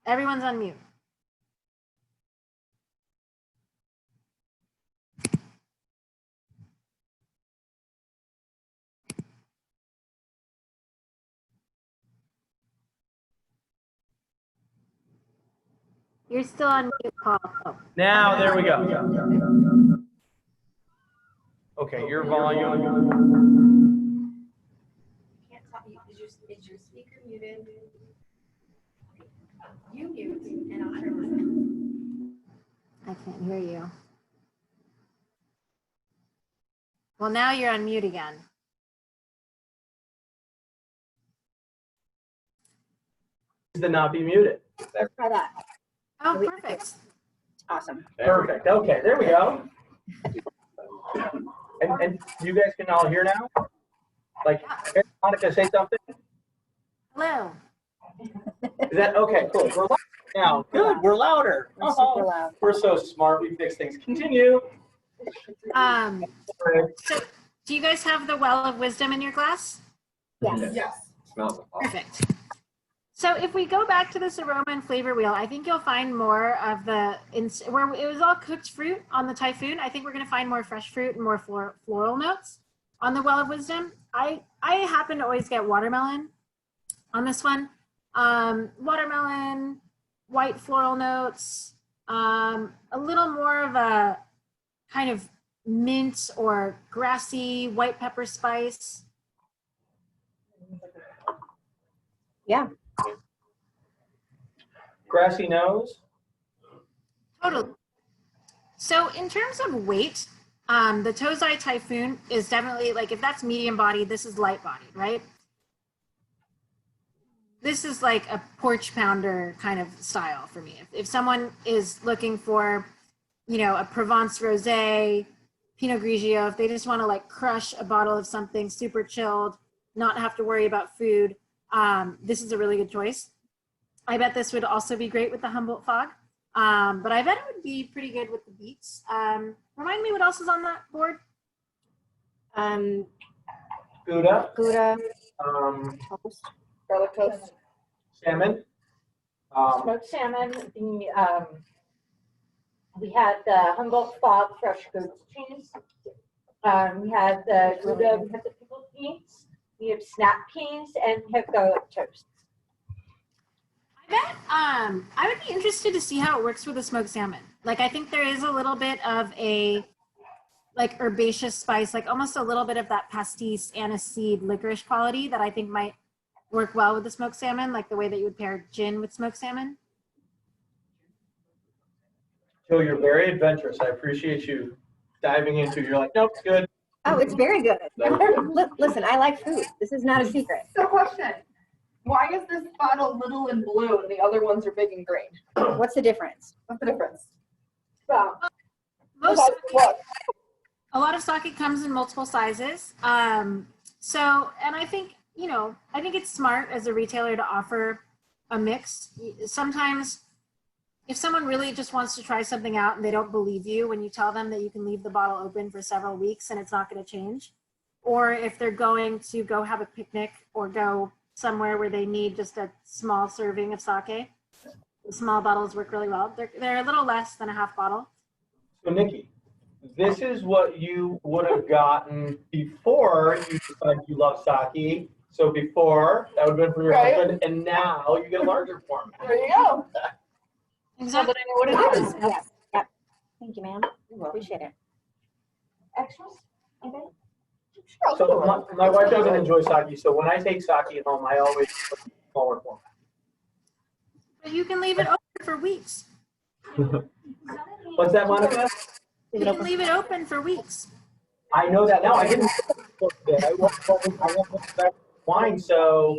Everyone's on mute. You're still on mute, Paul. Oh. Now, there we go. Okay, your volume. Can't talk. Is your speaker muted? You mute and I'll turn it. I can't hear you. Well, now you're on mute again. To not be muted. Try that. Oh, perfect. Awesome. Perfect. Okay, there we go. And you guys can all hear now? Like, Monica, say something? Hello. Is that okay? Cool. We're louder now. Good. We're louder. We're super loud. We're so smart. We fix things. Continue. So do you guys have the Well of Wisdom in your glass? Yes. Yes. Smells awesome. Perfect. So if we go back to this aroma and flavor wheel, I think you'll find more of the, where it was all cooked fruit on the Typhoon, I think we're going to find more fresh fruit and more floral notes. On the Well of Wisdom, I happen to always get watermelon on this one. Watermelon, white floral notes, a little more of a kind of mint or grassy white pepper spice. Yeah. Grassy nose. Totally. So in terms of weight, the Tozai Typhoon is definitely, like, if that's medium bodied, this is light bodied, right? This is like a porch pounder kind of style for me. If someone is looking for, you know, a Provence Rosé, Pinot Grigio, if they just want to like crush a bottle of something super chilled, not have to worry about food, this is a really good choice. I bet this would also be great with the Humboldt Fog, but I bet it would be pretty good with the beets. Remind me what else is on that board? Gouda. Gouda, toast, garlic toast, Salmon. smoked salmon. We had the Humboldt Fog fresh goat cheese. We had the Gouda, we had the pickled beets. We have snap peas and we have garlic toast. I would be interested to see how it works with the smoked salmon. Like, I think there is a little bit of a like herbaceous spice, like almost a little bit of that pastis, aniseed, licorice quality that I think might work well with the smoked salmon, like the way that you would pair gin with smoked salmon. So you're very adventurous. I appreciate you diving into. You're like, nope, it's good. Oh, it's very good. Listen, I like food. This is not a secret. So question, why is this bottle little and blue and the other ones are big and green? What's the difference? What's the difference? Well, Most What? a lot of sake comes in multiple sizes. So, and I think, I think it's smart as a retailer to offer a mix. Sometimes if someone really just wants to try something out and they don't believe you when you tell them that you can leave the bottle open for several weeks and it's not going to change, or if they're going to go have a picnic or go somewhere where they need just a small serving of sake, the small bottles work really well. They're a little less than a half bottle. So Nikki, this is what you would have gotten before you decided you love sake. So before, that would have been for your Right. husband, and now you get a larger format. There you go. Exactly. What it is. Yes. Yep. Thank you, ma'am. Appreciate it. extras? Anybody? So my wife doesn't enjoy sake, so when I take sake at home, I always put a smaller format. But you can leave it open for weeks. What's that, Monica? You can leave it open for weeks. I know that now. I didn't. I want that wine, so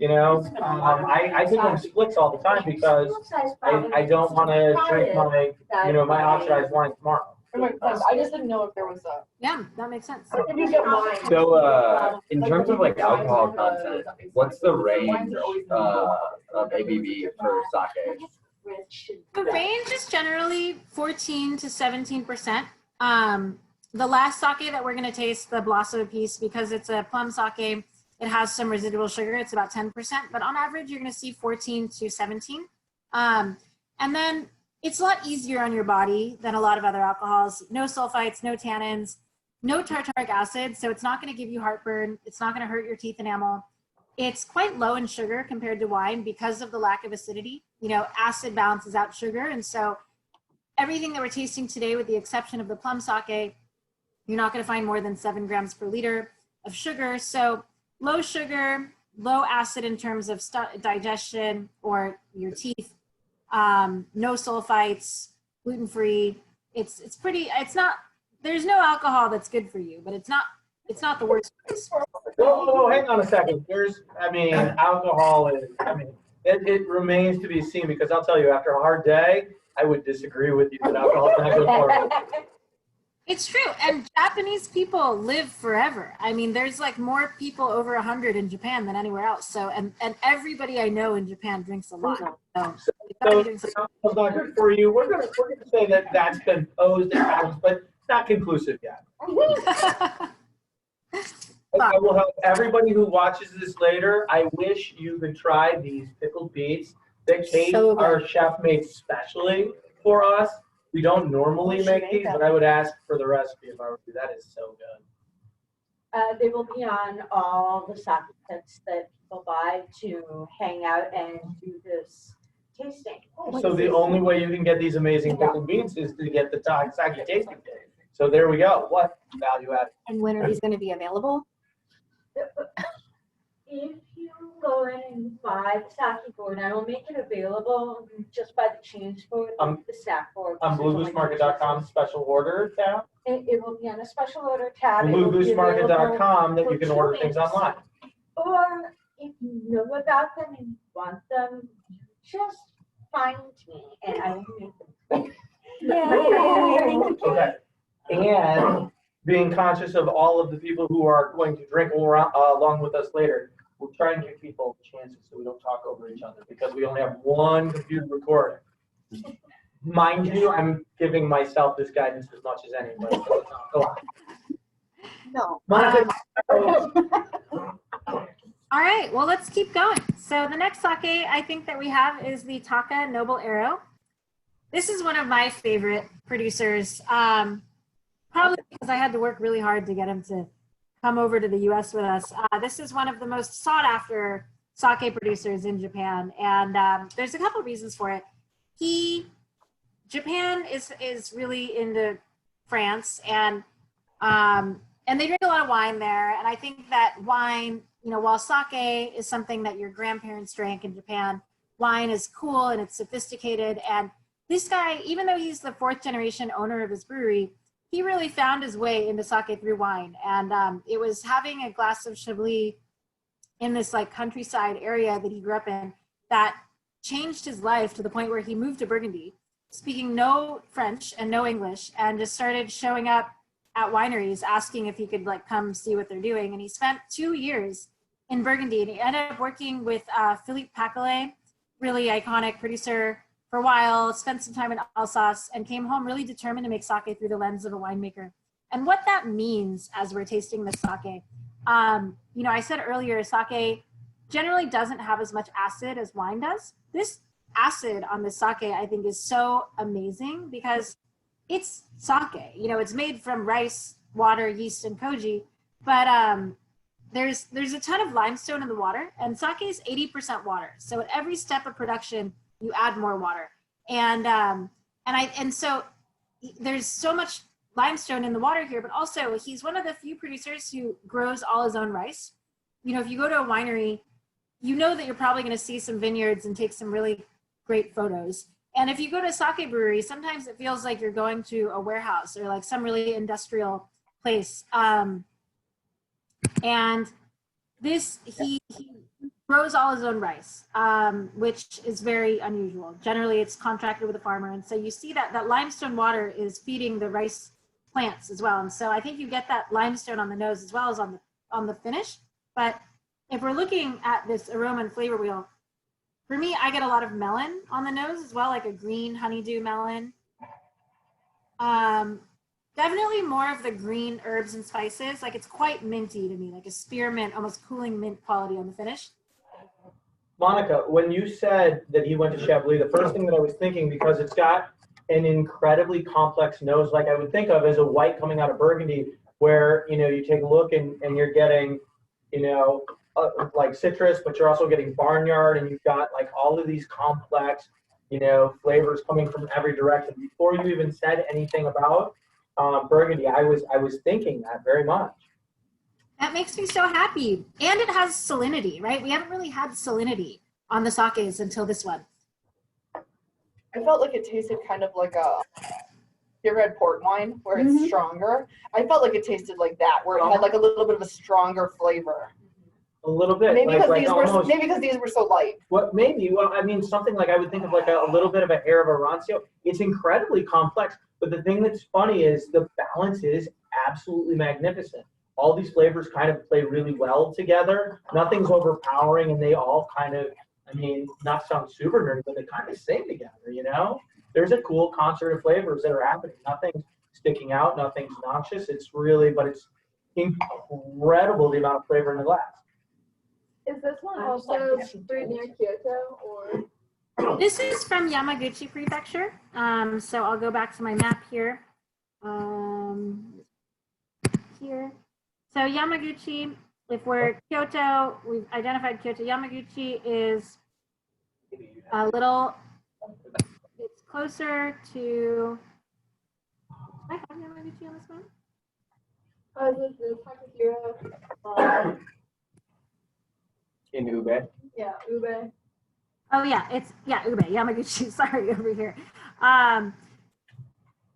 I take them splits all the time because I don't want to drink my oxidized wine tomorrow. It makes sense. I just didn't know if there was a. Yeah, that makes sense. Did you get wine? So, in terms of like alcohol content, what's the range of ABV for sake? The range is generally 14 to 17%. The last sake that we're going to taste, the Blossom piece, because it's a plum sake, it has some residual sugar. It's about 10%, but on average, you're going to see 14 to 17. And then it's a lot easier on your body than a lot of other alcohols. No sulfites, no tannins, no tartaric acid. So it's not going to give you heartburn. It's not going to hurt your teeth enamel. It's quite low in sugar compared to wine because of the lack of acidity. Acid balances out sugar. And so everything that we're tasting today, with the exception of the plum sake, you're not going to find more than 7 grams per liter of sugar. So low sugar, low acid in terms of digestion or your teeth, no sulfites, gluten-free. There's no alcohol that's good for you, but it's not the worst. Whoa, hang on a second. Alcohol is, it remains to be seen, because I'll tell you, after a hard day, I would disagree with you that alcohol is not good for you. It's true. And Japanese people live forever. There's like more people over 100 in Japan than anywhere else. So, and everybody I know in Japan drinks a lot. So it's not good for you. We're gonna say that that's been posed as facts, but it's not conclusive yet. I will help everybody who watches this later. I wish you could try these pickled beets that Kate, our chef, made specially for us. We don't normally make these, but I would ask for the recipe if I were to. That is so good. They will be on all the sake kits that people buy to hang out and do this tasting. So the only way you can get these amazing pickled beets is to get the sake tasting kit. So there we go. What value added? And when are these going to be available? If you go in and buy the sake board, I will make it available just by the change board, the snack board. On bluegoosmarket.com special order tab. It will be on a special order tab. bluegoosmarket.com that you can order things online. Or if you know about them and want them, just find me and I will make them. Okay. And being conscious of all of the people who are going to drink along with us later, we'll try and give people chances so we don't talk over each other, because we only have one computer recording. Mind you, I'm giving myself this guidance as much as anybody. So go on. No. Monica, All right, well, let's keep going. So the next sake I think that we have is the Taka Noble Arrow. This is one of my favorite producers, probably because I had to work really hard to get him to come over to the US with us. This is one of the most sought after sake producers in Japan. And there's a couple of reasons for it. Japan is really into France, and they drink a lot of wine there. And I think that wine, while sake is something that your grandparents drank in Japan, wine is cool and it's sophisticated. And this guy, even though he's the 4th generation owner of his brewery, he really found his way into sake through wine. And it was having a glass of Chablis in this like countryside area that he grew up in that changed his life to the point where he moved to Burgundy, speaking no French and no English, and just started showing up at wineries asking if he could like come see what they're doing. And he spent 2 years in Burgundy, and he ended up working with Philippe Paquelet, really iconic producer, for a while, spent some time in Alsace, and came home really determined to make sake through the lens of a winemaker. And what that means as we're tasting the sake, I said earlier, sake generally doesn't have as much acid as wine does. This acid on the sake, I think, is so amazing because it's sake. It's made from rice, water, yeast, and koji, but there's a ton of limestone in the water, and sake is 80% water. So at every step of production, you add more water, and so there's so much limestone in the water here. But also, he's one of the few producers who grows all his own rice. If you go to a winery, that you're probably going to see some vineyards and take some really great photos. And if you go to a sake brewery, sometimes it feels like you're going to a warehouse or like some really industrial place. And this, he grows all his own rice, which is very unusual. Generally, it's contracted with a farmer. And so you see that limestone water is feeding the rice plants as well. And so I think you get that limestone on the nose as well as on the finish. But if we're looking at this aroma and flavor wheel, for me, I get a lot of melon on the nose as well, like a green honeydew melon. Definitely more of the green herbs and spices. Like it's quite minty to me, like a spearmint, almost cooling mint quality on the finish. Monica, when you said that he went to Chablis, the first thing that I was thinking, because it's got an incredibly complex nose, like I would think of as a white coming out of Burgundy, where, you take a look and you're getting, like citrus, but you're also getting barnyard, and you've got like all of these complex, flavors coming from every direction. Before you even said anything about Burgundy, I was thinking that very much. That makes me so happy. And it has salinity, right? We haven't really had salinity on the sakes until this one. I felt like it tasted kind of like you ever had port wine where it's stronger? I felt like it tasted like that, where it had like a little bit of a stronger flavor. A little bit. Maybe because almost, these were so light. What maybe? Well, I mean, something like I would think of like a little bit of a hair of a rancio. It's incredibly complex, but the thing that's funny is the balance is absolutely magnificent. All these flavors kind of play really well together. Nothing's overpowering, and they all kind of, not to sound super nerdy, but they kind of sing together, There's a cool concert of flavors that are happening. Nothing's sticking out, nothing's noxious. It's incredible the amount of flavor in the glass. Is this one also brewed near Kyoto, or? This is from Yamaguchi Prefecture. So I'll go back to my map here. Here. So Yamaguchi, if we're Kyoto, we've identified Kyoto. Yamaguchi is a little, it's closer to, do I have Yamaguchi on this one? This is Takahiro. In Ube. Yeah, Ube. Oh yeah, Ube, Yamaguchi, sorry, over here.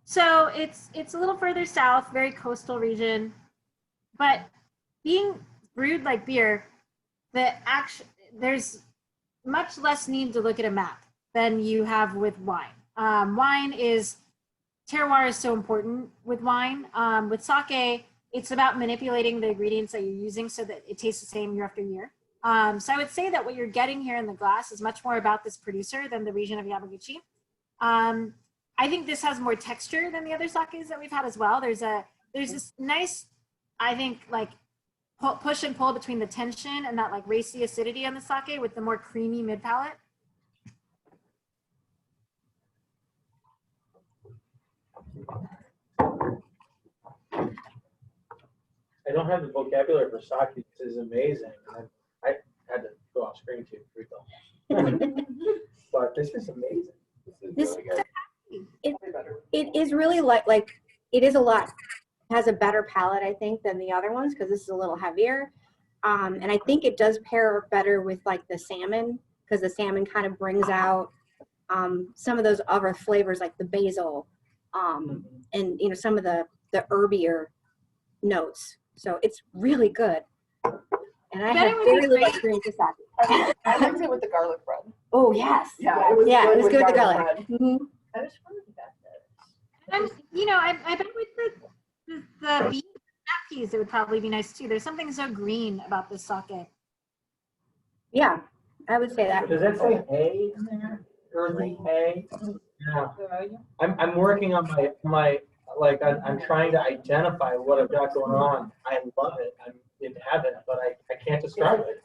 So it's a little further south, very coastal region, but being brewed like beer, there's much less need to look at a map than you have with wine. Terroir is so important with wine. With sake, it's about manipulating the ingredients that you're using so that it tastes the same year after year. So I would say that what you're getting here in the glass is much more about this producer than the region of Yamaguchi. I think this has more texture than the other sakes that we've had as well. There's this nice, I think, like push and pull between the tension and that like racy acidity on the sake with the more creamy mid palate. I don't have the vocabulary for sake. This is amazing. I had to go off screen too. But this is amazing. This is really good. It is really like it is a lot. It has a better palate, I think, than the other ones because this is a little heavier. And I think it does pair better with like the salmon because the salmon kind of brings out some of those other flavors like the basil and some of the herbier notes. So it's really good. And I have very little experience with sake. I liked it with the garlic bread. Oh yes. Yeah, it was good with the garlic. bread. I was wondering about that. And I bet with the beans and peas, it would probably be nice too. There's something so green about this sake. Yeah, I would say that. Does that say hay in there? Earthy hay? Yeah. I'm working on my I'm trying to identify what I've got going on. I love it. I'm in heaven, but I can't describe it.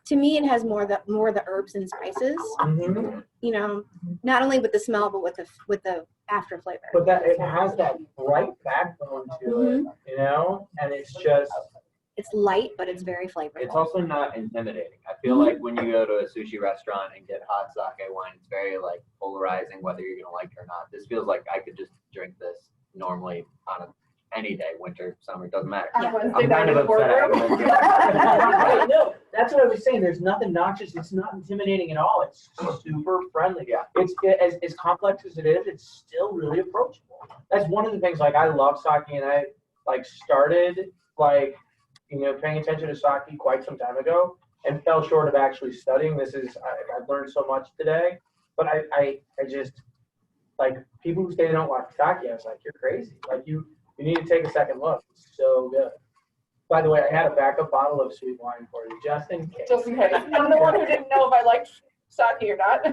To me, it has more the herbs and spices. Mm-hmm. Not only with the smell, but with the after flavor. But that it has that bright backbone to it, and it's just. It's light, but it's very flavorful. It's also not intimidating. I feel like when you go to a sushi restaurant and get hot sake wine, it's very like polarizing whether you're gonna like it or not. This feels like I could just drink this normally on any day, winter, summer, doesn't matter. Yeah. I'm kind of upset. I haven't been drinking. No, that's what I was saying. There's nothing noxious. It's not intimidating at all. It's super friendly. Yeah. It's as complex as it is. It's still really approachable. That's one of the things. Like I love sake, and I started paying attention to sake quite some time ago, and fell short of actually studying. I've learned so much today, but I just people who say they don't like sake. I was like, you're crazy. You need to take a second look. It's so good. By the way, I had a backup bottle of sweet wine for you, just in case. Just in case. I'm the one who didn't know if I liked sake or not.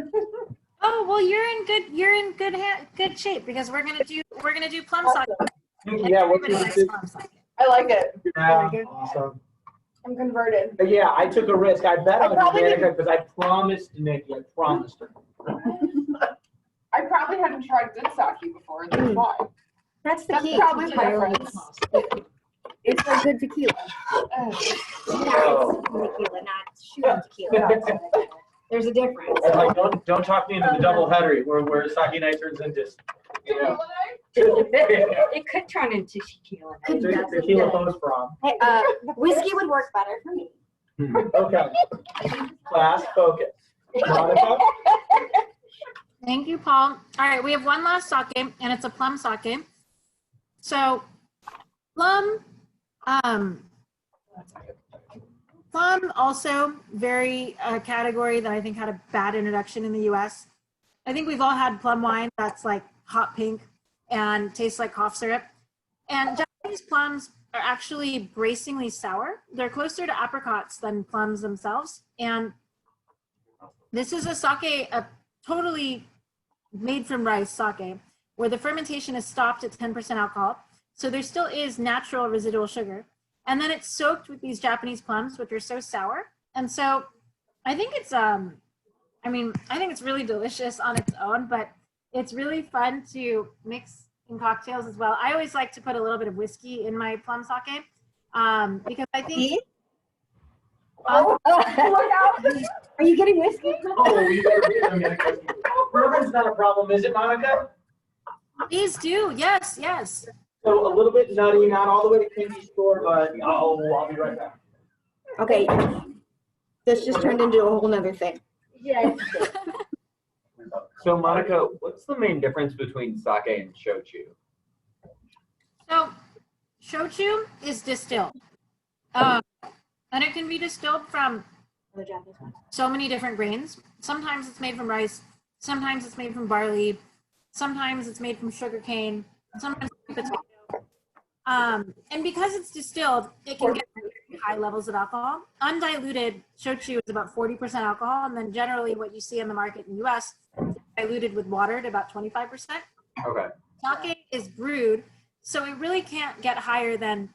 Oh well, you're in good shape because we're gonna do plum sake. Yeah, what Everybody likes plum sake. I like it. Yeah, awesome. I'm converted. But yeah, I took a risk. I bet I on probably Danica because I promised Nikki. I promised her. I probably hadn't tried good sake before. That's why. That's the That's key. probably the difference. It's a good tequila. Oh. Tequila, not shooting tequila. There's a difference. Don't talk me into the double header where sake night turns into It could turn into tequila. tequila post prom. Hey, whiskey would work better for me. Okay. Class focus. Monica? Thank you, Paul. All right, we have one last sake, and it's a plum sake. So, plum also very category that I think had a bad introduction in the U.S. I think we've all had plum wine that's like hot pink and tastes like cough syrup. And Japanese plums are actually bracingly sour. They're closer to apricots than plums themselves. And this is a sake, a totally made from rice sake, where the fermentation is stopped at 10% alcohol. So there still is natural residual sugar. And then it's soaked with these Japanese plums, which are so sour. And so I think it's, I think it's really delicious on its own, but it's really fun to mix in cocktails as well. I always like to put a little bit of whiskey in my plum sake because I think. Are you getting whiskey? Oh, you better be. I'm gonna go. Bourbon's not a problem, is it, Monica? Please do. Yes, yes. So a little bit nutty, not all the way to candy store, but I'll be right back. Okay. This just turned into a whole nother thing. Yes. So Monica, what's the main difference between sake and shochu? So shochu is distilled. And it can be distilled from so many different grains. Sometimes it's made from rice. Sometimes it's made from barley. Sometimes it's made from sugarcane. Sometimes it's potato. And because it's distilled, it can get really high levels of alcohol. Undiluted shochu is about 40% alcohol, and then generally what you see in the market in the US is diluted with water to about 25%. Okay. Sake is brewed, so it really can't get higher than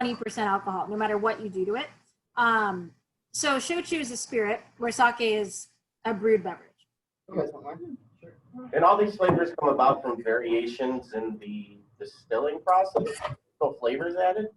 20% alcohol, no matter what you do to it. So shochu is a spirit, where sake is a brewed beverage. And all these flavors come about from variations in the distilling process. No flavors added.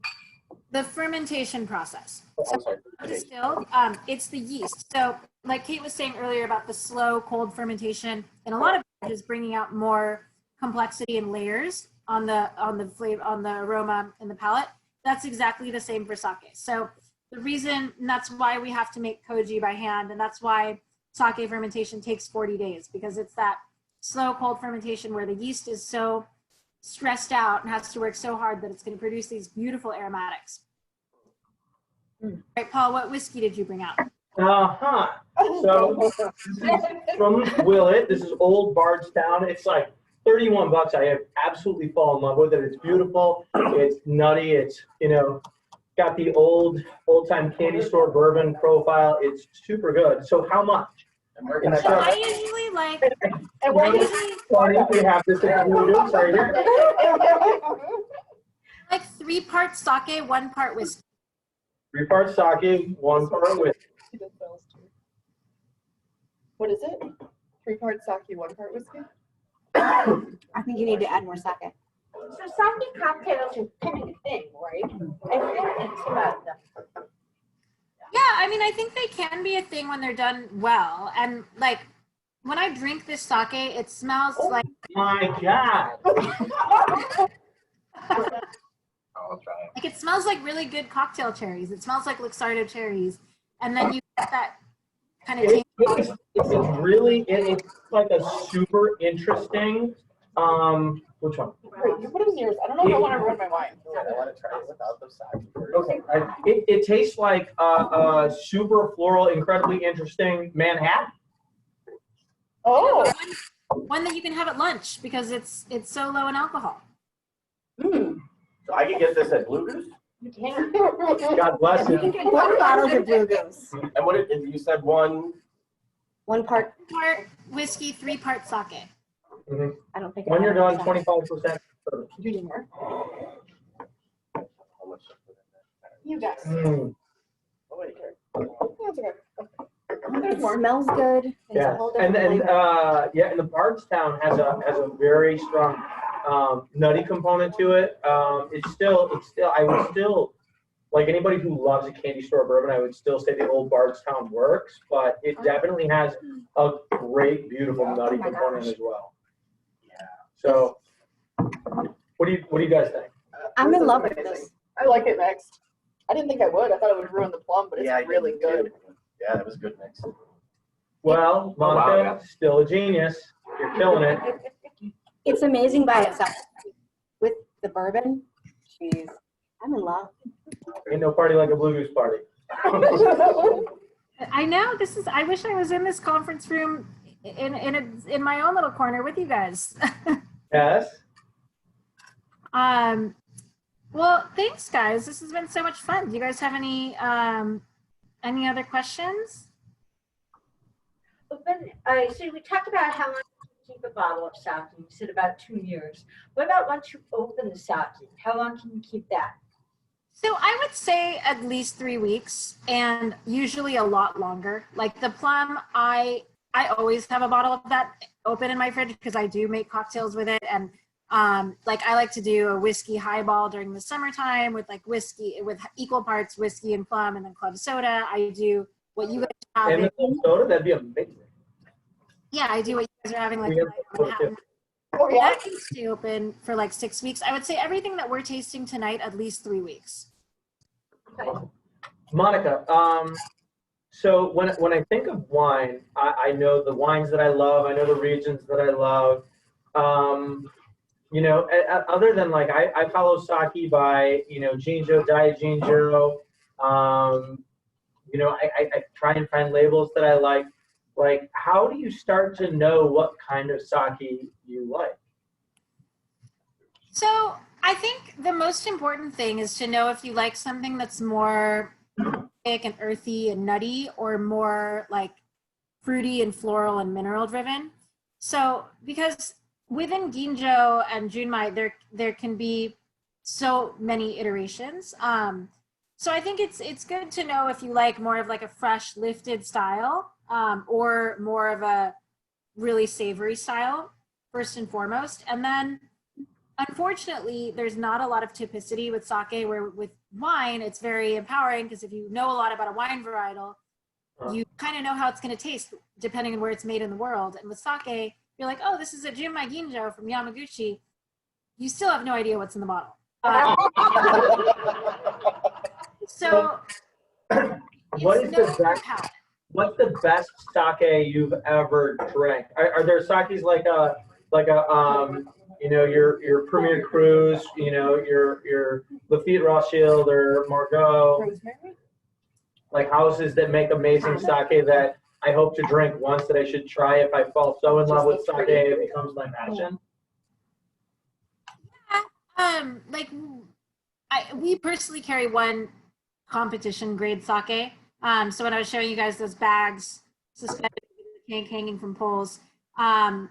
The fermentation process. Oh, I'm sorry. Distilled, it's the yeast. So like Kate was saying earlier about the slow cold fermentation, in a lot of beverages bringing out more complexity and layers on the flavor, on the aroma and the palate. That's exactly the same for sake. So the reason, and that's why we have to make koji by hand, and that's why sake fermentation takes 40 days, because it's that slow cold fermentation where the yeast is so stressed out and has to work so hard that it's going to produce these beautiful aromatics. All right, Paul, what whiskey did you bring out? So this is from Willett. This is Old Bardstown. It's like 31 bucks. I have absolutely fallen in love with it. It's beautiful. It's nutty. It's, you know, got the old time candy store bourbon profile. It's super good. So how much? I usually like, And we're usually We have this included right here. like 3 parts sake, 1 part whiskey. 3 parts sake, 1 part whiskey. What is it? 3 parts sake, 1 part whiskey? I think you need to add more sake. So sake cocktails are kind of a thing, right? I think it's about them. Yeah, I mean, I think they can be a thing when they're done well. And like, when I drink this sake, it smells like, My God. Oh, I'll try it. like it smells like really good cocktail cherries. It smells like Luxardo cherries. And then you get that kind of taste. It's really, it's like a super interesting, which one? Wait, you put it in yours. I don't know if I want to ruin my wine. I want to try it without the sake first. Okay, it tastes like a super floral, incredibly interesting Manhattan. Oh. One that you can have at lunch because it's so low in alcohol. So I can get this at Blue Goose? You can. God bless You can you. get 1 bottle of Blue Goose. And what did you said 1? 1 part. 1 part whiskey, 3 parts sake. Mhm. I don't think. When you're done, twenty. 25%. You need more? How much should I put in You guys. Mm. Oh, wait, okay. That's okay. It smells good. It's a Yeah, whole and different flavor. yeah, and the Bardstown has a very strong nutty component to it. It's still I would still, like anybody who loves a candy store bourbon, I would still say the Old Bardstown works, but it definitely has a great, beautiful nutty my component gosh. as well. So, what do you guys think? I'm in love with Amazing. this. I like it mixed. I didn't think I would. I thought it would ruin the plum, but it's I really did good. too. Yeah, that was a good mix. Well, wow, Monica, yeah. still a genius. You're killing it. It's amazing by itself. With the bourbon, jeez, I'm in love. Ain't no party like a Blue Goose party. I know this is. I wish I was in this conference room in my own little corner with you guys. Yes. Well, thanks, guys. This has been so much fun. Do you guys have any other questions? But then, so we talked about how long you keep a bottle of sake. You said about 2 years. What about once you open the sake? How long can you keep that? So I would say at least 3 weeks, and usually a lot longer. Like the plum, I always have a bottle of that open in my fridge because I do make cocktails with it, and like I like to do a whiskey highball during the summertime with like whiskey with equal parts whiskey and plum, and then club soda. I do what you guys have. And the club soda, that'd be amazing. Yeah, I do what you guys are having like We have tonight on Manhattan. Oh, yeah. That can stay open for like 6 weeks. I would say everything that we're tasting tonight, at least 3 weeks. Monica, so when I think of wine, I know the wines that I love. I know the regions that I love. You know, other than like I follow sake by, you know, Jinjo, Diet Jinjo. You know, I try and find labels that I like. Like, how do you start to know what kind of sake you like? So I think the most important thing is to know if you like something that's more thick and earthy and nutty, or more like fruity and floral and mineral driven. So because within Ginjo and Junmai, there can be so many iterations. So I think it's good to know if you like more of like a fresh lifted style, or more of a really savory style first and foremost. And then unfortunately, there's not a lot of typicity with sake, where with wine, it's very empowering because if you know a lot about a wine varietal, you kind of know how it's going to taste depending on where it's made in the world. And with sake, you're like, oh, this is a Junmai Ginjo from Yamaguchi. You still have no idea what's in the bottle. So What it's is no the best? palate. What's the best sake you've ever drank? Are there sakes like a you know, your Premier Cruise, you know, your Lafite Rothschild or Margaux, Rosemary? like houses that make amazing sake that I hope to drink once, that I should try if I fall so in love with sake it becomes my passion? Like we personally carry one competition grade sake. So when I was showing you guys those bags suspended in the tank hanging from poles,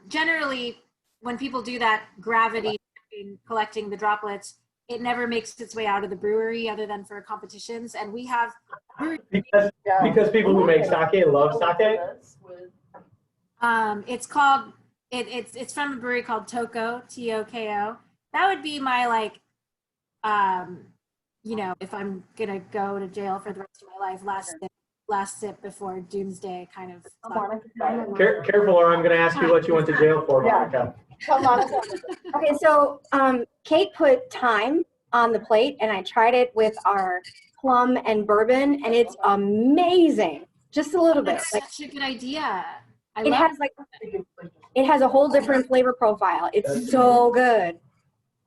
generally when people do that gravity in collecting the droplets, it never makes its way out of the brewery other than for competitions. And we have Because people who make sake love sake. It's called it's from a brewery called Toko, Toko. That would be my like you know, if I'm gonna go to jail for the rest of my life, last sip before doomsday kind of. Careful, or I'm going to ask you what you went to jail for, Monica. Okay, so Kate put thyme on the plate, and I tried it with our plum and bourbon, and it's amazing. Just a little bit. That's Like, such a good idea. it has a whole different flavor profile. It's so good.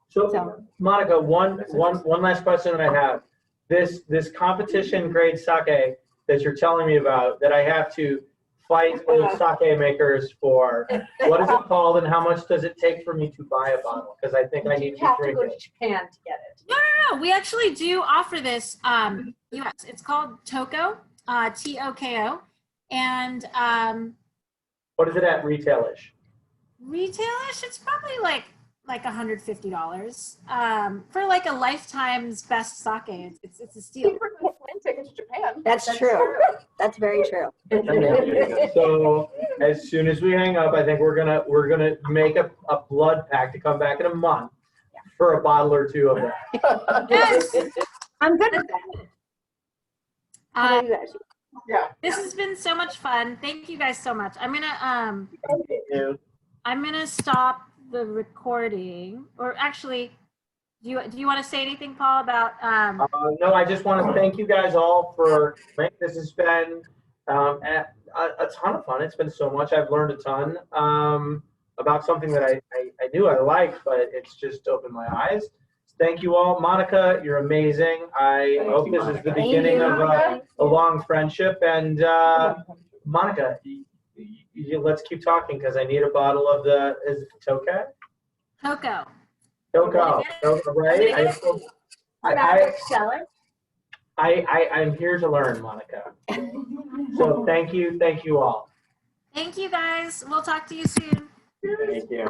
So, Monica, one last question that I have. This competition grade sake that you're telling me about, that I have to fight with sake makers for, what is it called, and how much does it take for me to buy a bottle? Because I think I need to have to drink go to it. Japan to get it. No, we actually do offer this. US. It's called Toko, Toko, and What is it at retailish? retailish. It's probably like $150 for like a lifetime's best sake. It's a steal. Cheaper than plane ticket to Japan. That's true. That's very true. So as soon as we hang up, I think we're gonna make a blood pact to come back in a month for a bottle or two of that. Yes. I'm good with that. How about you guys? Yeah. This has been so much fun. Thank you guys so much. I'm gonna stop the recording, or actually, do you want to say anything, Paul, about No, I just want to thank you guys all for. This has been a ton of fun. It's been so much. I've learned a ton about something that I knew I liked, but it's just opened my eyes. Thank you all. Monica, you're amazing. I hope this is the beginning of a long friendship. And Monica, let's keep talking, because I need a bottle of is it Toko? Toko? Toko, right? I'm here to learn, Monica. So thank you all. Thank you guys. We'll talk to you soon. Thank you.